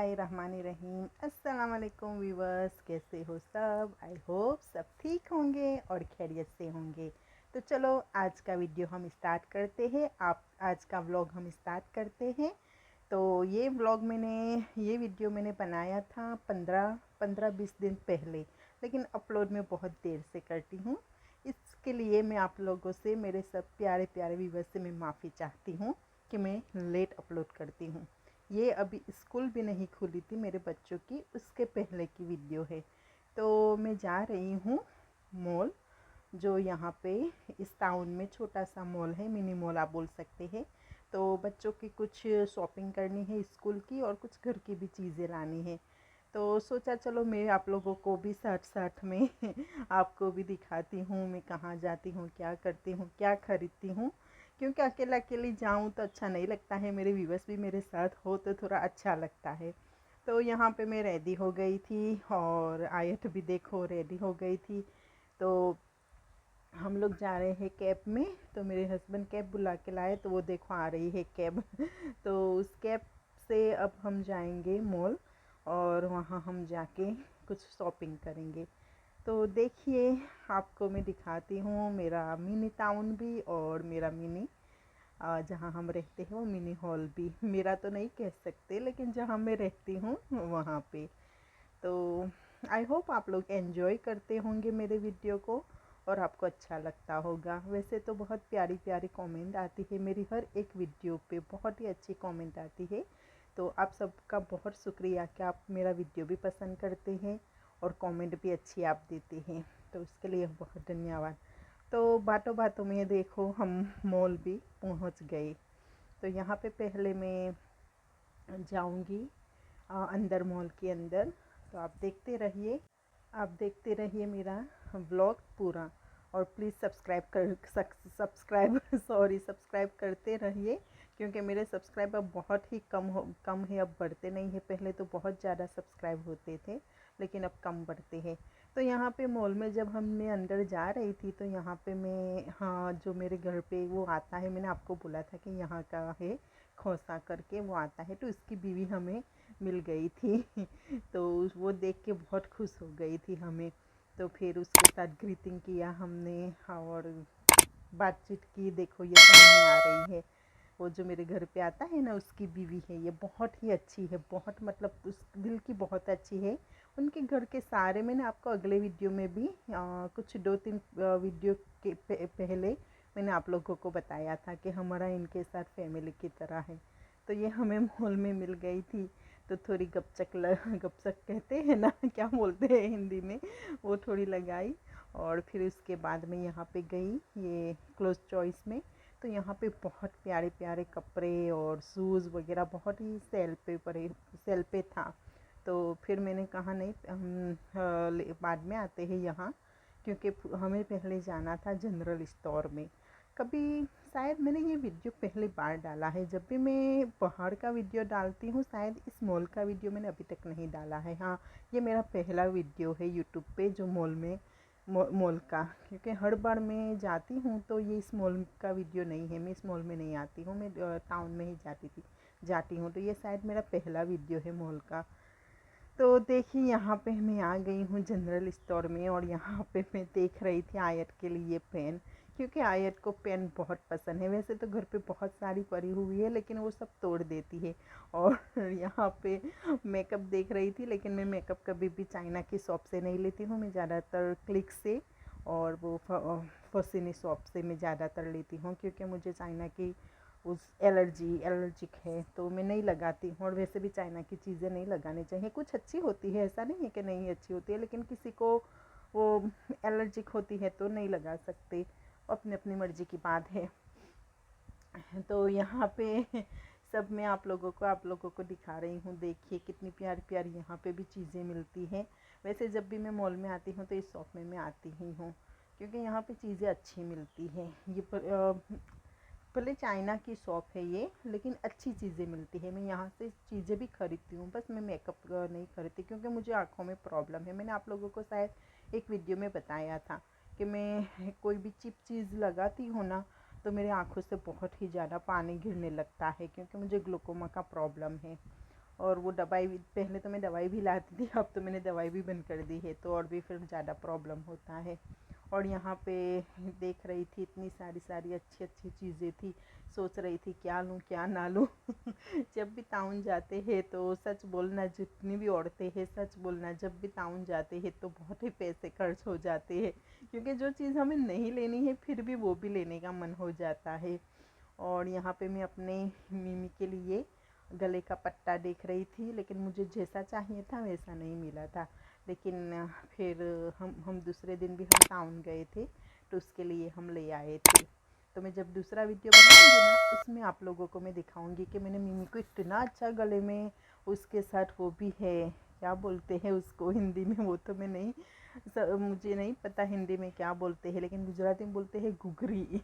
बिस्मिल्लाहिर्रहमानिर्रहीम। अस्सलाम वालेकुम व्यूवर्स, कैसे हो सब? आई होप सब ठीक होंगे और खैरियत से होंगे। तो चलो आज का वीडियो हम स्टार्ट करते हैं। आज का व्लॉग हम स्टार्ट करते हैं। तो ये वीडियो मैंने बनाया था 15-20 दिन पहले, लेकिन अपलोड में बहुत देर से करती हूँ। इसके लिए मैं आप लोगों से, मेरे सब प्यारे प्यारे व्यूवर्स से मैं माफ़ी चाहती हूँ कि मैं लेट अपलोड करती हूँ। ये अभी स्कूल भी नहीं खुली थी मेरे बच्चों की, उसके पहले की वीडियो है। तो मैं जा रही हूँ मॉल, जो यहाँ पे इस टाउन में छोटा सा मॉल है, मिनी मॉल आप बोल सकते हैं। तो बच्चों की कुछ शॉपिंग करनी है स्कूल की, और कुछ घर की भी चीज़ें लानी है। तो सोचा चलो मैं आप लोगों को भी साथ साथ में आपको भी दिखाती हूँ मैं कहाँ जाती हूँ, क्या करती हूँ, क्या खरीदती हूँ। क्योंकि अकेला अकेली जाऊँ तो अच्छा नहीं लगता है, मेरे व्यूवर्स भी मेरे साथ हो तो थोड़ा अच्छा लगता है। तो यहाँ पे मैं रेडी हो गई थी, और आयत भी देखो रेडी हो गई थी। तो हम लोग जा रहे हैं कैब में। तो मेरे हस्बैंड कैब बुला के लाए, तो वो देखो आ रही है कैब तो उस कैब से अब हम जाएंगे मॉल, और वहाँ हम जाके कुछ शॉपिंग करेंगे। तो देखिए आपको मैं दिखाती हूँ मेरा मिनी टाउन भी, और मेरा मिनी जहाँ हम रहते हैं वो मिनी हॉल भी। मेरा तो नहीं कह सकते, लेकिन जहाँ मैं रहती हूँ वहाँ पे। तो आई होप आप लोग एंजॉय करते होंगे मेरे वीडियो को, और आपको अच्छा लगता होगा। वैसे तो बहुत प्यारी प्यारी कमेंट आती है मेरी हर एक वीडियो पे, बहुत ही अच्छी कमेंट आती है। तो आप सबका बहुत शुक्रिया कि आप मेरा वीडियो भी पसंद करते हैं और कमेंट भी अच्छी आप देते हैं, तो उसके लिए बहुत धन्यवाद। तो बातों बातों में देखो हम मॉल भी पहुंच गए। तो यहाँ पे पहले मैं जाऊंगी अंदर, मॉल के अंदर। तो आप देखते रहिए मेरा व्लॉग पूरा, और प्लीज़ सब्सक्राइब करते रहिए, क्योंकि मेरे सब्सक्राइब अब बहुत ही कम है, अब बढ़ते नहीं है। पहले तो बहुत ज़्यादा सब्सक्राइब होते थे, लेकिन अब कम बढ़ते हैं। तो यहाँ पे मॉल में जब मैं अंदर जा रही थी, तो यहाँ पे मैं, हाँ, जो मेरे घर पे वो आता है, मैंने आपको बोला था कि यहाँ का है खोसा करके, वो आता है। तो इसकी बीवी हमें मिल गई थी तो वो देख के बहुत खुश हो गई थी हमें। तो फिर उसके साथ ग्रीटिंग किया हमने, और बातचीत की। देखो ये सामने आ रही है, वो जो मेरे घर पे आता है ना, उसकी बीवी है। ये बहुत ही अच्छी है, बहुत मतलब उस दिल की बहुत अच्छी है। उनके घर के सारे मैंने आपको अगले वीडियो में भी कुछ 2-3 वीडियो के पहले मैंने आप लोगों को बताया था कि हमारा इनके साथ फैमिली की तरह है। तो ये हमें मॉल में मिल गई थी। तो थोड़ी गपशप कहते हैं ना क्या बोलते हैं हिंदी में, वो थोड़ी लगाई। और फिर उसके बाद में यहाँ पे गई ये क्लोज चॉइस में। तो यहाँ पे बहुत प्यारे प्यारे कपड़े और शूज़ वगैरह बहुत ही सेल पे था। तो फिर मैंने कहा नहीं, हम बाद में आते हैं यहाँ, क्योंकि हमें पहले जाना था जनरल स्टोर में। कभी शायद मैंने ये वीडियो पहली बार डाला है। जब भी मैं बाहर का वीडियो डालती हूँ, शायद इस मॉल का वीडियो मैंने अभी तक नहीं डाला है। हाँ, ये मेरा पहला वीडियो है यूट्यूब पे जो मॉल का, क्योंकि हर बार मैं जाती हूँ तो ये इस मॉल का वीडियो नहीं है। मैं इस मॉल में नहीं आती हूँ, मैं टाउन में ही जाती हूँ। तो ये शायद मेरा पहला वीडियो है मॉल का। तो देखिए यहाँ पे मैं आ गई हूँ जनरल स्टोर में, और यहाँ पे मैं देख रही थी आयत के लिए पेन, क्योंकि आयत को पेन बहुत पसंद है। वैसे तो घर पे बहुत सारी पड़ी हुई है, लेकिन वो सब तोड़ देती है। और यहाँ पे मेकअप देख रही थी, लेकिन मैं मेकअप कभी भी चाइना की शॉप से नहीं लेती हूँ। मैं ज़्यादातर क्लिक से और वो फॉसिनी शॉप से मैं ज़्यादातर लेती हूँ, क्योंकि मुझे चाइना की उस एलर्जिक है, तो मैं नहीं लगाती हूँ। और वैसे भी चाइना की चीज़ें नहीं लगानी चाहिए। कुछ अच्छी होती है, ऐसा नहीं है कि नहीं अच्छी होती है, लेकिन किसी को वो एलर्जिक होती है तो नहीं लगा सकते, अपनी अपनी मर्ज़ी की बात है। तो यहाँ पे सब मैं आप लोगों को दिखा रही हूँ। देखिए कितनी प्यारी प्यारी यहाँ पे भी चीज़ें मिलती हैं। वैसे जब भी मैं मॉल में आती हूँ तो इस शॉप में मैं आती ही हूँ, क्योंकि यहाँ पे चीज़ें अच्छी मिलती हैं। भले चाइना की शॉप है ये, लेकिन अच्छी चीज़ें मिलती है। मैं यहाँ से चीज़ें भी खरीदती हूँ, बस मैं मेकअप नहीं खरीदती, क्योंकि मुझे आँखों में प्रॉब्लम है। मैंने आप लोगों को शायद एक वीडियो में बताया था कि मैं कोई भी चिप चीज़ लगाती हूँ ना, तो मेरे आँखों से बहुत ही ज़्यादा पानी गिरने लगता है, क्योंकि मुझे ग्लूकोमा का प्रॉब्लम है। और वो दवाई भी, पहले तो मैं दवाई भी लाती थी, अब तो मैंने दवाई भी बंद कर दी है, तो और भी फिर ज़्यादा प्रॉब्लम होता है। और यहाँ पे देख रही थी, इतनी सारी अच्छी अच्छी चीज़ें थी, सोच रही थी क्या लूँ क्या ना लूँ। जब भी टाउन जाते हैं तो सच बोलना, जितनी भी औरतें हैं सच बोलना, जब भी टाउन जाते हैं तो बहुत ही पैसे खर्च हो जाते हैं, क्योंकि जो चीज़ हमें नहीं लेनी है फिर भी वो भी लेने का मन हो जाता है। और यहाँ पे मैं अपने मिमी के लिए गले का पट्टा देख रही थी, लेकिन मुझे जैसा चाहिए था वैसा नहीं मिला था। लेकिन फिर हम दूसरे दिन भी हम टाउन गए थे, तो उसके लिए हम ले आए थे। तो मैं जब दूसरा वीडियो बनाऊंगी ना, उसमें आप लोगों को मैं दिखाऊंगी कि मैंने मिमी को इतना अच्छा गले में, उसके साथ वो भी है, क्या बोलते हैं उसको हिंदी में, वो तो मैं नहीं, मुझे नहीं पता हिंदी में क्या बोलते हैं, लेकिन गुजराती में बोलते हैं घुघरी।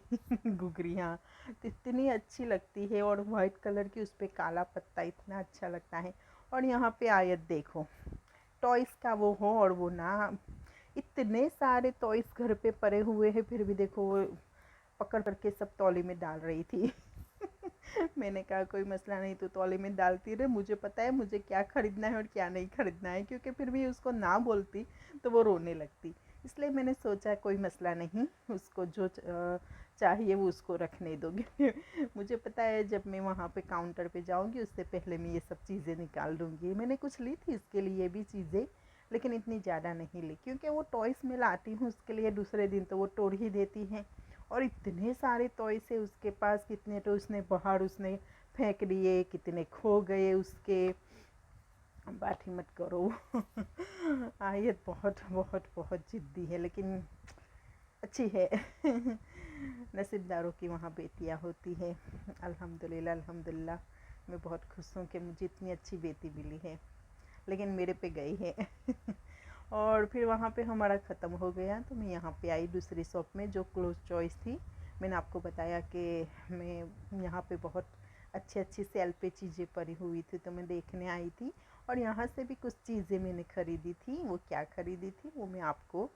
घुघरी, हाँ। तो इतनी अच्छी लगती है, और वाइट कलर की उस पर काला पत्ता, इतना अच्छा लगता है। और यहाँ पे आयत देखो, टॉयज़ का वो हो, और वो ना, इतने सारे टॉयज़ घर पे पड़े हुए हैं, फिर भी देखो वो पकड़ करके सब तौली में डाल रही थी। मैंने कहा कोई मसला नहीं, तो तौली में डालती रहे, मुझे पता है मुझे क्या ख़रीदना है और क्या नहीं ख़रीदना है, क्योंकि फिर भी उसको ना बोलती तो वो रोने लगती। इसलिए मैंने सोचा कोई मसला नहीं, उसको जो चाहिए वो उसको रखने दोगे। मुझे पता है जब मैं वहाँ पे काउंटर पे जाऊँगी उससे पहले मैं ये सब चीज़ें निकाल दूँगी। मैंने कुछ ली थी इसके लिए भी चीज़ें, लेकिन इतनी ज़्यादा नहीं ली, क्योंकि वो टॉयज़ मैं लाती हूँ उसके लिए, दूसरे दिन तो वो तोड़ ही देती हैं। और इतने सारे टॉयज़ है उसके पास, कितने तो उसने बाहर उसने फेंक दिए, कितने खो गए उसके, बात ही मत करो। आयत बहुत बहुत बहुत ज़िद्दी है, लेकिन अच्छी है। नसीबदारों की वहाँ बेटियाँ होती है। अल्हम्दुलिल्लाह अल्हम्दुलिल्लाह, मैं बहुत खुश हूँ कि मुझे इतनी अच्छी बेटी मिली है, लेकिन मेरे पे गई है। और फिर वहाँ पे हमारा ख़त्म हो गया, तो मैं यहाँ पे आई दूसरी शॉप में जो क्लोज चॉइस थी। मैंने आपको बताया कि मैं यहाँ पे बहुत अच्छी अच्छी सेल पे चीज़ें पड़ी हुई थी, तो मैं देखने आई थी, और यहाँ से भी कुछ चीज़ें मैंने ख़रीदी थी। वो क्या ख़रीदी थी वो मैं आपको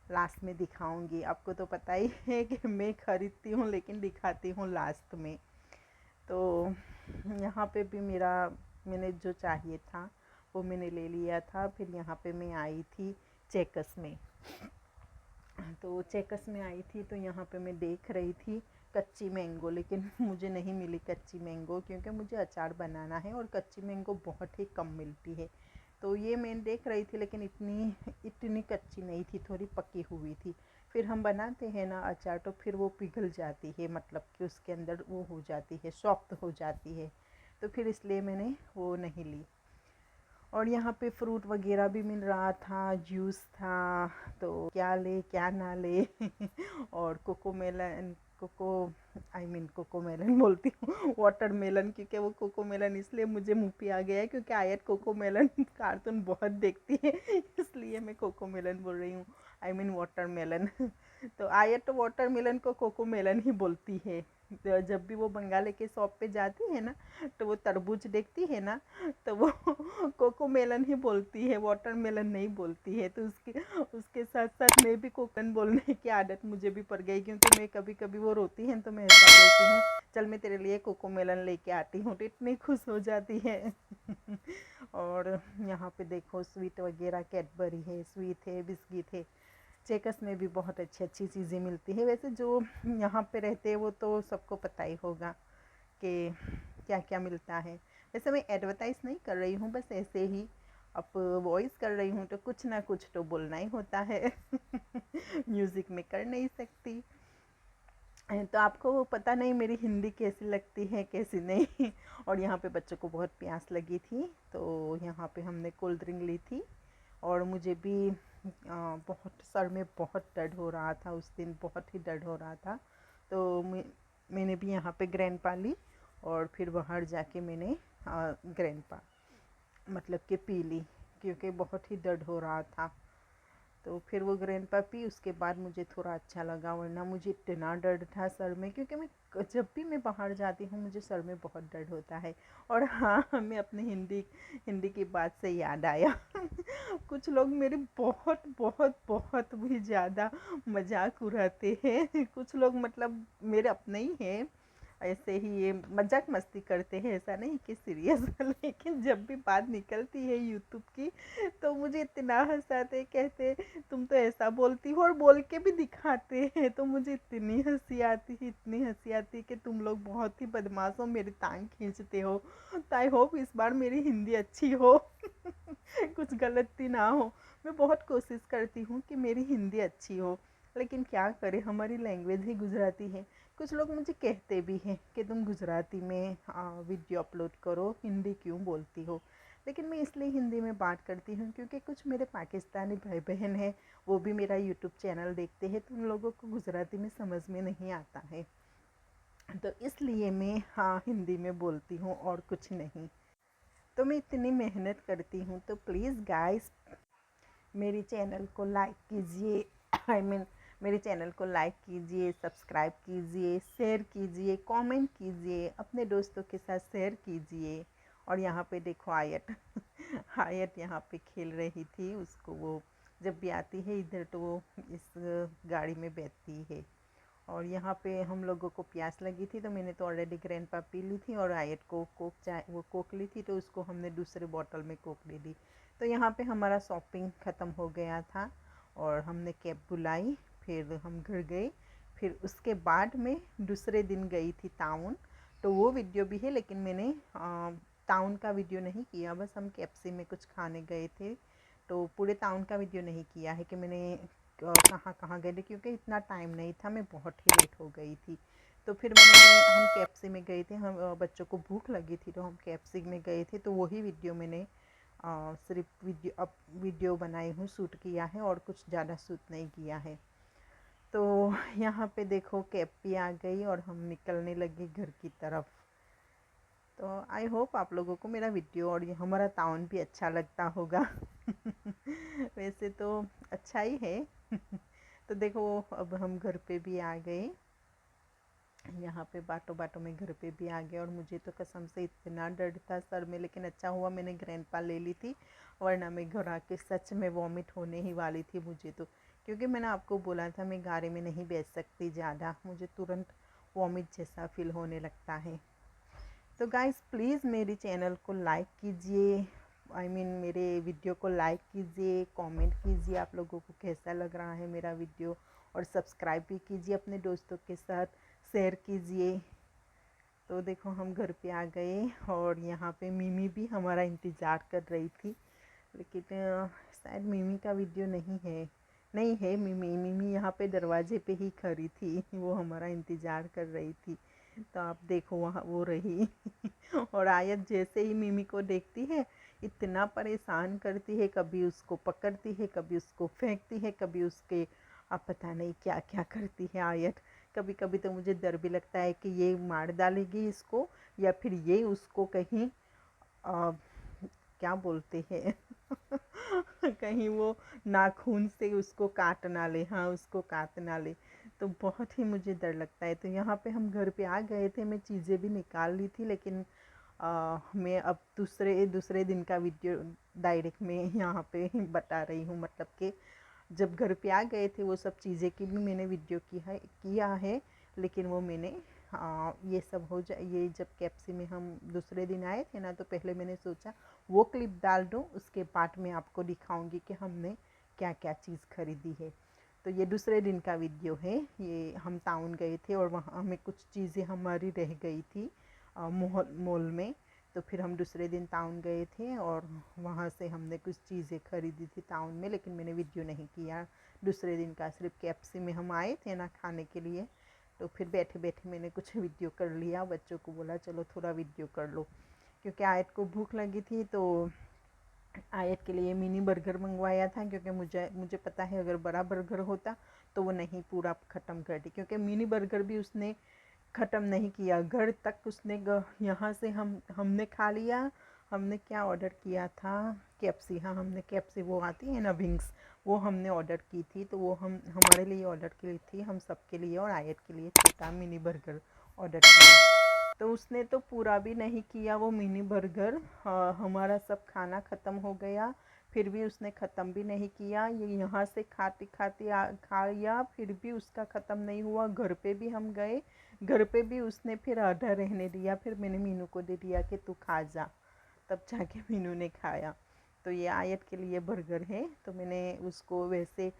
लास्ट में दिखाऊंगी। आपको तो पता ही है कि मैं ख़रीदती हूँ लेकिन दिखाती हूँ लास्ट में। तो यहाँ पे भी मैंने जो चाहिए था वो मैंने ले लिया था। फिर यहाँ पे मैं आई थी चेकस में, तो चेकस में आई थी, तो यहाँ पे मैं देख रही थी कच्ची मैंगो, लेकिन मुझे नहीं मिली कच्ची मैंगो, क्योंकि मुझे अचार बनाना है और कच्ची मैंगो बहुत ही कम मिलती है। तो ये मैं देख रही थी, लेकिन इतनी कच्ची नहीं थी, थोड़ी पकी हुई थी। फिर हम बनाते हैं ना अचार, तो फिर वो पिघल जाती है, मतलब कि उसके अंदर वो हो जाती है, सॉफ्ट हो जाती है, तो फिर इसलिए मैंने वो नहीं ली। और यहाँ पे फ्रूट वगैरह भी मिल रहा था, जूस था, तो क्या ले क्या ना ले। और कोको मेलन बोलती हूँ, वाटर मेलन, क्योंकि वो कोको मेलन इसलिए मुझे मुँह पे आ गया है क्योंकि आयत कोको मेलन कार्टून बहुत देखती है, इसलिए मैं कोको मेलन बोल रही हूँ, वाटर मेलन। तो आयत तो वाटर मेलन को कोको मेलन ही बोलती है। तो जब भी वो बंगाली के शॉप पे जाती है ना, तो वो तरबूज देखती है ना, तो वो कोको मेलन ही बोलती है, वाटर मेलन नहीं बोलती है। तो उसके साथ साथ मैं भी कोकन बोलने की आदत मुझे भी पड़ गई, क्योंकि मैं कभी कभी वो रोती है तो मैं ऐसा बोलती हूँ, चल मैं तेरे लिए कोको मेलन लेके आती हूँ, तो इतनी खुश हो जाती है। और यहाँ पे देखो स्वीट वगैरह, कैडबरी है, स्वीट है, बिस्किट है। चेकस में भी बहुत अच्छी अच्छी चीज़ें मिलती है। वैसे जो यहाँ पे रहते हैं वो तो सबको पता ही होगा कि क्या क्या मिलता है। वैसे मैं एडवर्टाइज़ नहीं कर रही हूँ, बस ऐसे ही अब वॉइस कर रही हूँ, तो कुछ ना कुछ तो बोलना ही होता है। म्यूज़िक में कर नहीं सकती। तो आपको पता नहीं मेरी हिंदी कैसी लगती है कैसी नहीं। और यहाँ पे बच्चों को बहुत प्यास लगी थी, तो यहाँ पे हमने कोल्ड ड्रिंक ली थी। और मुझे भी बहुत सर में बहुत दर्द हो रहा था उस दिन, बहुत ही दर्द हो रहा था, तो मैंने भी यहाँ पे ग्रैंडपा ली, और फिर बाहर जाके मैंने ग्रैंडपा मतलब कि पी ली, क्योंकि बहुत ही दर्द हो रहा था। तो फिर वो ग्रैंडपा पी, उसके बाद मुझे थोड़ा अच्छा लगा, वरना मुझे इतना दर्द था सर में, क्योंकि जब भी मैं बाहर जाती हूँ मुझे सर में बहुत दर्द होता है। और हाँ, मैं अपने हिंदी की बात से याद आया। कुछ लोग मेरे बहुत बहुत बहुत भी ज़्यादा मजाक उड़ाते हैं। कुछ लोग मतलब मेरे अपने ही हैं, ऐसे ही ये मजाक मस्ती करते हैं, ऐसा नहीं कि सीरियस लेकिन जब भी बात निकलती है यूट्यूब की तो मुझे इतना हंसाते, कहते तुम तो ऐसा बोलती हो और बोल के भी दिखाते हैं। तो मुझे इतनी हंसी आती है, इतनी हंसी आती है कि तुम लोग बहुत ही बदमाश हो, मेरी टांग खींचते हो। तो आई होप इस बार मेरी हिंदी अच्छी हो कुछ गलती ना हो। मैं बहुत कोशिश करती हूँ कि मेरी हिंदी अच्छी हो, लेकिन क्या करें, हमारी लैंग्वेज ही गुजराती है। कुछ लोग मुझे कहते भी हैं कि तुम गुजराती में वीडियो अपलोड करो, हिंदी क्यों बोलती हो। लेकिन मैं इसलिए हिंदी में बात करती हूँ क्योंकि कुछ मेरे पाकिस्तानी भाई बहन हैं, वो भी मेरा यूट्यूब चैनल देखते हैं, तो उन लोगों को गुजराती में समझ में नहीं आता है। तो इसलिए मैं हिंदी में बोलती हूँ और कुछ नहीं। तो मैं इतनी मेहनत करती हूँ, तो प्लीज़ गाइस मेरे चैनल को लाइक कीजिए, आई मीन मेरे चैनल को लाइक कीजिए, सब्सक्राइब कीजिए, शेयर कीजिए, कमेंट कीजिए, अपने दोस्तों के साथ शेयर कीजिए। और यहाँ पे देखो आयत आयत यहाँ पे खेल रही थी, उसको वो जब भी आती है इधर तो वो इस गाड़ी में बैठती है। और यहाँ पे हम लोगों को प्यास लगी थी, तो मैंने तो ऑलरेडी ग्रैंडपा पी ली थी और आयत को कोक चाय वो कोक ली थी, तो उसको हमने दूसरे बॉटल में कोक दे दी। तो यहाँ पे हमारा शॉपिंग ख़त्म हो गया था और हमने कैब बुलाई, फिर हम घर गए। फिर उसके बाद में दूसरे दिन गई थी टाउन, तो वो वीडियो भी है, लेकिन मैंने टाउन का वीडियो नहीं किया, बस हम कैप्सी में कुछ खाने गए थे। तो पूरे टाउन का वीडियो नहीं किया है कि मैंने कहाँ कहाँ गए थे, क्योंकि इतना टाइम नहीं था, मैं बहुत ही लेट हो गई थी। तो फिर हम कैप्सी में गए थे, हम बच्चों को भूख लगी थी तो हम कैप्सी में गए थे, तो वही वीडियो मैंने सिर्फ वीडियो बनाई हूँ, शूट किया है और कुछ ज़्यादा शूट नहीं किया है। तो यहाँ पे देखो कैब भी आ गई और हम निकलने लगे घर की तरफ। तो आई होप आप लोगों को मेरा वीडियो और ये हमारा टाउन भी अच्छा लगता होगा वैसे तो अच्छा ही है तो देखो अब हम घर पे भी आ गए, यहाँ पे बातों बातों में घर पे भी आ गए। और मुझे तो कसम से इतना डर था सर में, लेकिन अच्छा हुआ मैंने ग्रैंडपा ले ली थी, वरना मैं घर आके सच में वॉमिट होने ही वाली थी मुझे तो। क्योंकि मैंने आपको बोला था मैं गाड़ी में नहीं बैठ सकती ज़्यादा, मुझे तुरंत वॉमिट जैसा फील होने लगता है। तो गाइस प्लीज़ मेरे चैनल को लाइक कीजिए, आई मीन मेरे वीडियो को लाइक कीजिए, कमेंट कीजिए आप लोगों को कैसा लग रहा है मेरा वीडियो, और सब्सक्राइब भी कीजिए, अपने दोस्तों के साथ शेयर कीजिए। तो देखो हम घर पे आ गए और यहाँ पे मिमी भी हमारा इंतज़ार कर रही थी, लेकिन शायद मिमी का वीडियो नहीं है। मिमी मिमी यहाँ पे दरवाजे पे ही खड़ी थी, वो हमारा इंतज़ार कर रही थी। तो आप देखो वहाँ वो रही और आयत जैसे ही मिमी को देखती है इतना परेशान करती है, कभी उसको पकड़ती है, कभी उसको फेंकती है, कभी उसके आप पता नहीं क्या क्या करती है आयत। कभी कभी तो मुझे डर भी लगता है कि ये मार डालेगी इसको, या फिर ये उसको कहीं क्या बोलते हैं कहीं वो नाखून से उसको काट ना ले, हाँ उसको काट ना ले। तो बहुत ही मुझे डर लगता है। तो यहाँ पे हम घर पे आ गए थे, मैं चीज़ें भी निकाल ली थी, लेकिन मैं अब दूसरे दिन का वीडियो डायरेक्ट में यहाँ पे बता रही हूँ। मतलब कि जब घर पे आ गए थे वो सब चीज़ें की भी मैंने वीडियो किया है, लेकिन वो मैंने ये सब हो जाए, ये जब कैप्सी में हम दूसरे दिन आए थे ना, तो पहले मैंने सोचा वो क्लिप डाल दूँ, उसके बाद मैं आपको दिखाऊंगी कि हमने क्या क्या चीज़ खरीदी है। तो ये दूसरे दिन का वीडियो है, ये हम टाउन गए थे और वहाँ हमें कुछ चीज़ें हमारी रह गई थी मॉल में। तो फिर हम दूसरे दिन टाउन गए थे और वहाँ से हमने कुछ चीज़ें खरीदी थी टाउन में, लेकिन मैंने वीडियो नहीं किया दूसरे दिन का। सिर्फ कैप्सी में हम आए थे ना खाने के लिए, तो फिर बैठे बैठे मैंने कुछ वीडियो कर लिया, बच्चों को बोला चलो थोड़ा वीडियो कर लो, क्योंकि आयत को भूख लगी थी। तो आयत के लिए मिनी बर्गर मंगवाया था, क्योंकि मुझे पता है अगर बड़ा बर्गर होता तो वो नहीं पूरा ख़त्म करती, क्योंकि मिनी बर्गर भी उसने ख़त्म नहीं किया, घर तक उसने यहाँ से हमने खा लिया। हमने क्या ऑर्डर किया था, कैप्सी, हाँ हमने कैप्सी वो आती है ना विंग्स, वो हमने ऑर्डर की थी। तो वो हम हमारे लिए ऑर्डर की थी, हम सबके लिए, और आयत के लिए छोटा मिनी बर्गर ऑर्डर किया। तो उसने तो पूरा भी नहीं किया वो मिनी बर्गर, हमारा सब खाना ख़त्म हो गया, फिर भी उसने ख़त्म भी नहीं किया। ये यहाँ से खाते खाते खा लिया, फिर भी उसका ख़त्म नहीं हुआ। घर पे भी हम गए, घर पे भी उसने फिर आधा रहने दिया, फिर मैंने मीनू को दे दिया कि तू खा जा, तब जाके मीनू ने खाया। तो ये आयत के लिए बर्गर है, तो मैंने उसको वैसे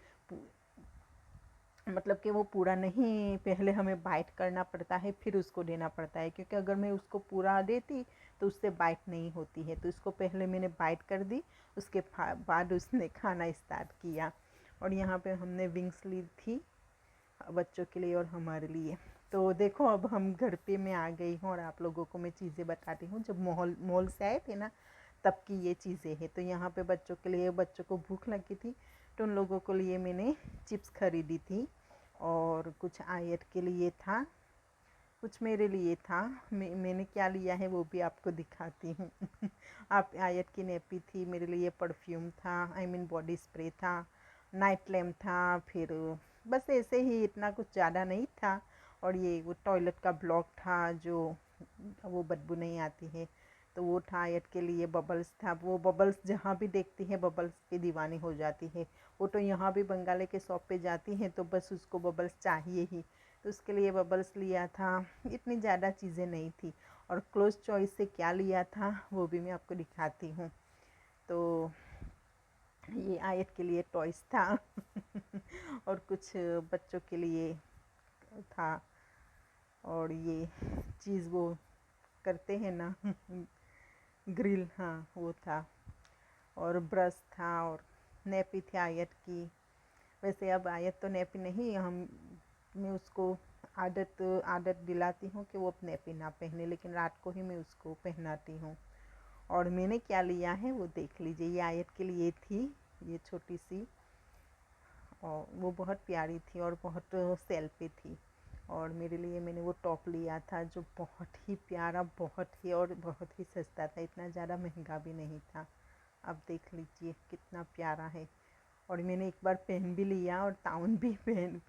मतलब कि वो पूरा नहीं, पहले हमें बाइट करना पड़ता है फिर उसको देना पड़ता है, क्योंकि अगर मैं उसको पूरा देती तो उससे बाइट नहीं होती है। तो इसको पहले मैंने बाइट कर दी, उसके बाद उसने खाना स्टार्ट किया। और यहाँ पे हमने विंग्स ली थी बच्चों के लिए और हमारे लिए। तो देखो अब हम घर पे मैं आ गई हूँ और आप लोगों को मैं चीज़ें बताती हूँ। जब मॉल से आए थे ना तब की ये चीज़ें हैं। तो यहाँ पे बच्चों के लिए, बच्चों को भूख लगी थी तो उन लोगों के लिए मैंने चिप्स खरीदी थी, और कुछ आयत के लिए था, कुछ मेरे लिए था। मैंने क्या लिया है वो भी आपको दिखाती हूँ। आप आयत की नेपी थी, मेरे लिए परफ्यूम था, आई मीन बॉडी स्प्रे था, नाइट लैम्प था, फिर बस ऐसे ही, इतना कुछ ज़्यादा नहीं था। और ये वो टॉयलेट का ब्लॉक था जो वो बदबू नहीं आती है, तो वो था आयत के लिए। बबल्स था, वो बबल्स जहाँ भी देखती है बबल्स की दीवानी हो जाती है। वो तो यहाँ भी बंगाले के शॉप पे जाती है तो बस उसको बबल्स चाहिए ही, तो उसके लिए बबल्स लिया था। इतनी ज़्यादा चीज़ें नहीं थी। और क्लोज चॉइस से क्या लिया था वो भी मैं आपको दिखाती हूँ। तो ये आयत के लिए टॉयस था और कुछ बच्चों के लिए था। और ये चीज़ वो करते हैं ना ग्रिल, हाँ वो था। और ब्रश था, और नेपी थी आयत की। वैसे अब आयत तो नेपी नहीं, मैं उसको आदत दिलाती हूँ कि वो अब नेपी ना पहने, लेकिन रात को ही मैं उसको पहनाती हूँ। और मैंने क्या लिया है वो देख लीजिए। ये आयत के लिए थी, ये छोटी सी, और वो बहुत प्यारी थी और बहुत सेल पे थी। और मेरे लिए मैंने वो टॉप लिया था जो बहुत ही प्यारा, बहुत ही और बहुत ही सस्ता था, इतना ज़्यादा महंगा भी नहीं था। अब देख लीजिए कितना प्यारा है। और मैंने एक बार पहन भी लिया, और टाउन भी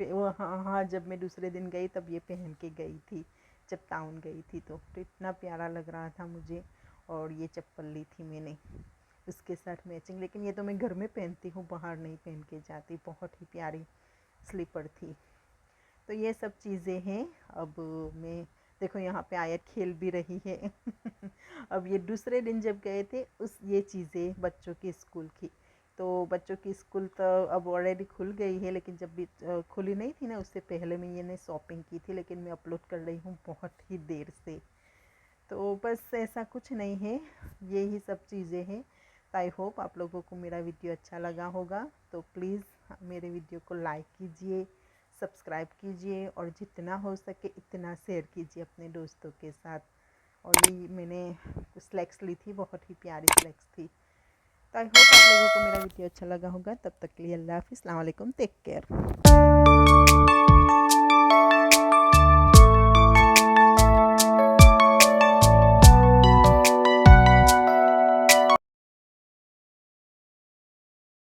वो, हाँ, जब मैं दूसरे दिन गई तब ये पहन के गई थी, जब टाउन गई थी तो इतना प्यारा लग रहा था मुझे। और ये चप्पल ली थी मैंने उसके साथ मैचिंग, लेकिन ये तो मैं घर में पहनती हूँ, बाहर नहीं पहन के जाती। बहुत ही प्यारी स्लीपर थी। तो ये सब चीज़ें हैं। अब मैं देखो यहाँ पे आयत खेल भी रही है अब ये दूसरे दिन जब गए थे ये चीज़ें बच्चों की स्कूल की, तो बच्चों की स्कूल तो अब ऑलरेडी खुल गई है, लेकिन जब भी खुली नहीं थी ना उससे पहले मैं ये शॉपिंग की थी, लेकिन मैं अपलोड कर रही हूँ बहुत ही देर से। तो बस ऐसा कुछ नहीं है, यही सब चीज़ें हैं। तो आई होप आप लोगों को मेरा वीडियो अच्छा लगा होगा। तो प्लीज़ मेरे वीडियो को लाइक कीजिए, सब्सक्राइब कीजिए, और जितना हो सके इतना शेयर कीजिए अपने दोस्तों के साथ। और ये मैंने स्लैक्स ली थी, बहुत ही प्यारी स्लैक्स थी। तो आई होप आप लोगों को मेरा वीडियो अच्छा लगा होगा। तब तक के लिए अल्लाह हाफ़िज़, अस्सलाम वालेकुम, टेक केयर।